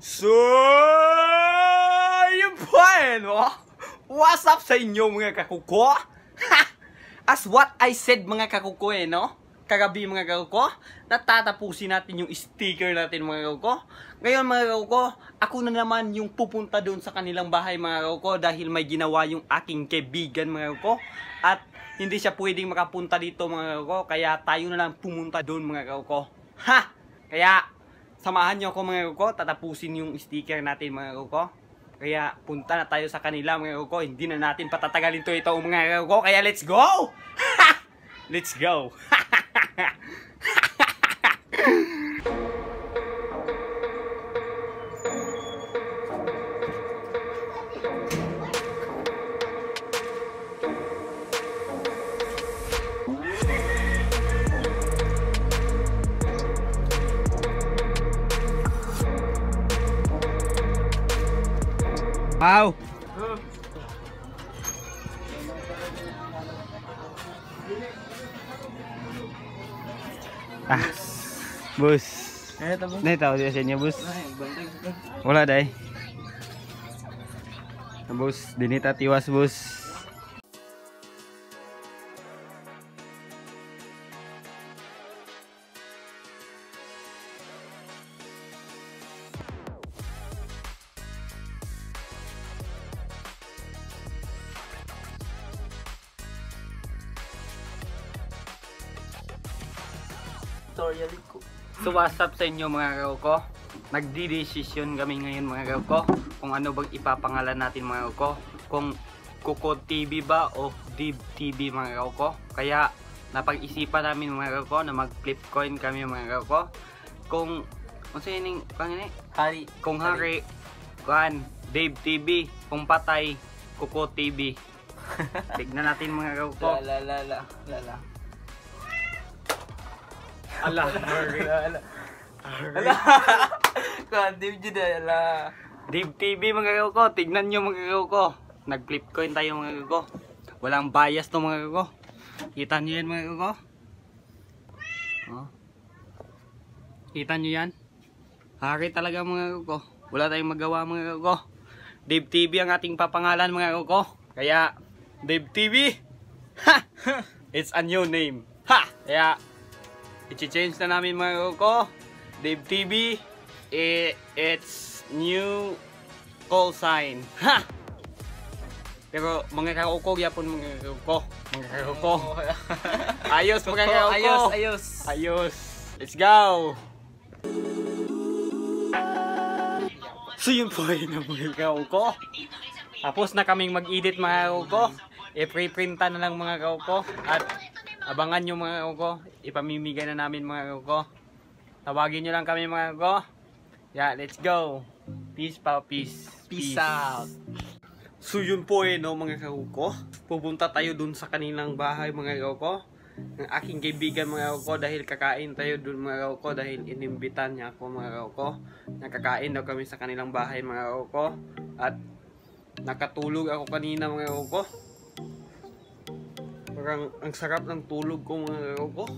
So, yun po no? What's up sa inyo mga kakuko? As what I said mga kakuko no? Kagabi mga kakuko, natatapusin natin yung sticker natin mga kakuko. Ngayon mga kakuko, ako na naman yung pupunta doon sa kanilang bahay mga kakuko dahil may ginawa yung aking kaibigan mga kakuko. At hindi siya pwedeng makapunta dito mga kakuko, kaya tayo na lang pumunta doon mga kakuko. Ha! Kaya samahan nyo ako mga kakuko, tatapusin yung sticker natin mga kakuko. Kaya punta na tayo sa kanila mga kakuko. Hindi na natin patatagalin to ito mga kakuko, kaya let's go! Let's go! Wow! Ah, bus. Ito, di sa inyo, bus. Wala, day. Bus, dinita tiwas, bus. So what's up sa inyo mga kakuko? Nagdi-decision kami ngayon mga kakuko kung ano bang ipapangalan natin mga kakuko, kung Kuko TV ba o Dib TV mga kakuko. Kaya napag-isipan namin mga kakuko na mag-flip coin kami mga kakuko. Kung ano sa ining pangini? Hari. Kung hari, kuan Dib TV, kung patay Kuko TV. Tignan natin mga kakuko. La. Ala, ala. Dib jud ala. Dib TV mga kakuko, tignan nyo mga kakuko. Nag-flip coin tayo mga kakuko. Walang bias to mga kakuko. Kita nyo yan mga kakuko. Oh. Kita nyo yan. Hari talaga mga kakuko. Wala tayong magawa mga kakuko. Dib TV ang ating papangalan mga kakuko. Kaya, Dib TV. Ha! It's a new name. Ha! Kaya, i-change na namin mga kakuko. Dib TV, it's new call sign. Ha! Pero mga kakuko, yapon mga kakuko. Mga kakuko. Ayos mga kakuko. Ayos. Let's go! So yun po yun ang mga kakuko. Tapos na kaming mag-edit mga kakuko. I-preprintan na lang mga kakuko. At abangan nyo mga kakuko. Ipamimigay na namin mga kakuko. Tawagin nyo lang kami mga kakuko. Yeah, let's go. Peace pa, peace. Peace out. So yun po no mga kakuko. Pupunta tayo dun sa kanilang bahay mga kakuko. Ang aking kaibigan mga kakuko, dahil kakain tayo dun mga kakuko, dahil inimbitan niya ako mga kakuko. Nakakain daw kami sa kanilang bahay mga kakuko. At nakatulog ako kanina mga kakuko. Parang ang sarap ng tulog ko mga kakuko.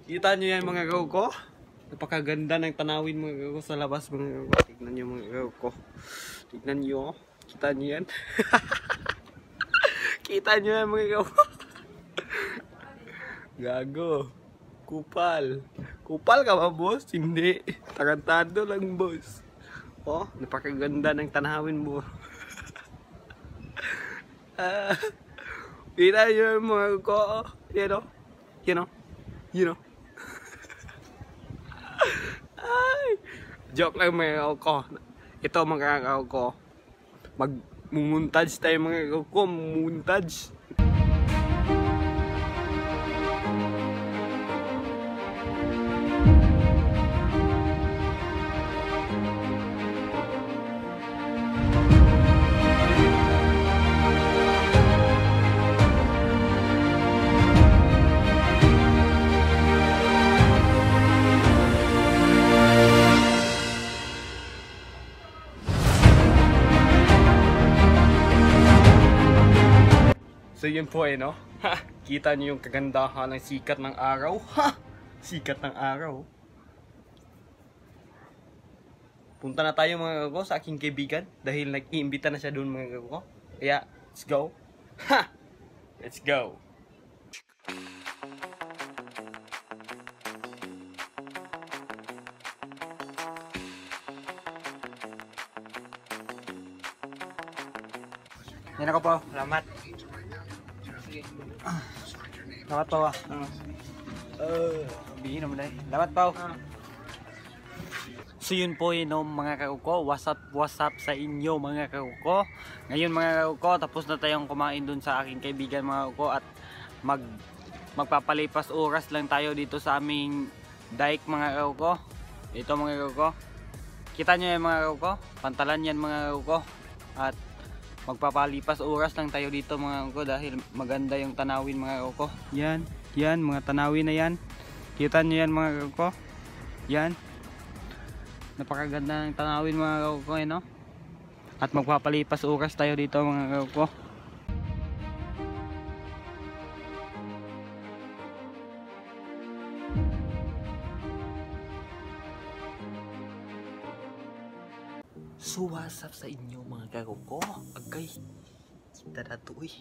Kita nyo yan mga kakuko. Napakaganda ng tanawin mga kakuko sa labas mga kakuko. Tignan nyo mga kakuko. Tignan nyo. Kita nyo yan. Kita nyo yan mga kakuko. Gago. Kupal. Kupal ka ba boss? Hindi. Tarantado lang boss. Oh, napakaganda ng tanawin mo. Kita nyo yan mga kakuko. You know. Ay, joke lang mga kakuko. Ito mga kakuko. Mag-muntage tayo mga kakuko. Muntage. So yun po no. Kita niyo yung kagandahan ng sikat ng araw. Ha! Sikat ng araw. punta na tayo mga kagoko sa aking kaibigan dahil nag-iimbita na siya doon mga kagoko. Kaya, let's go. Ha! Let's go. Yan ako po. Salamat. Salamat po. Bigyan naman na eh. Salamat po. So yun po yun mga kakuko. What's up sa inyo mga kakuko. Ngayon mga kakuko, tapos na tayong kumain dun sa aking kaibigan mga kakuko. At magpapalipas oras lang tayo dito sa aming dike mga kakuko. Ito mga kakuko. Kita nyo yan mga kakuko. Pantalan yan mga kakuko. At magpapalipas oras lang tayo dito mga kakuko. Dahil maganda yung tanawin mga kakuko. Yan mga tanawin na yan. Kita nyo yan mga kakuko. Yan. Napakaganda ng tanawin mga kakuko eh, no? At magpapalipas oras tayo dito mga kakuko. So what's up sa inyo mga kakuko? Agay, kita na to eh.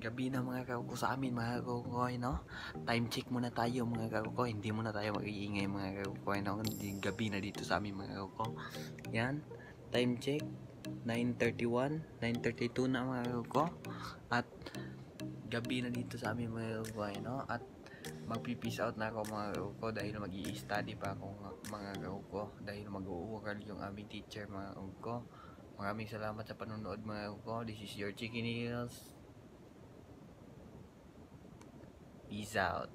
Gabi na mga kakuko sa amin mga kakuko, no? Time check muna tayo mga kakuko. Hindi muna tayo mag-iingay mga kakuko, no? Gabi na dito sa amin mga kakuko. Yan, time check 9:31, 9:32 na mga kakuko. At gabi na dito sa amin mga kakuko, no? At magpi-peace out na ako mga kakuko dahil mag-i-study pa ako mga kakuko. Dahil mag-uural yung aming teacher mga kakuko. Maraming salamat sa panonood mga kakuko. This is your Chicken Heels. Peace out.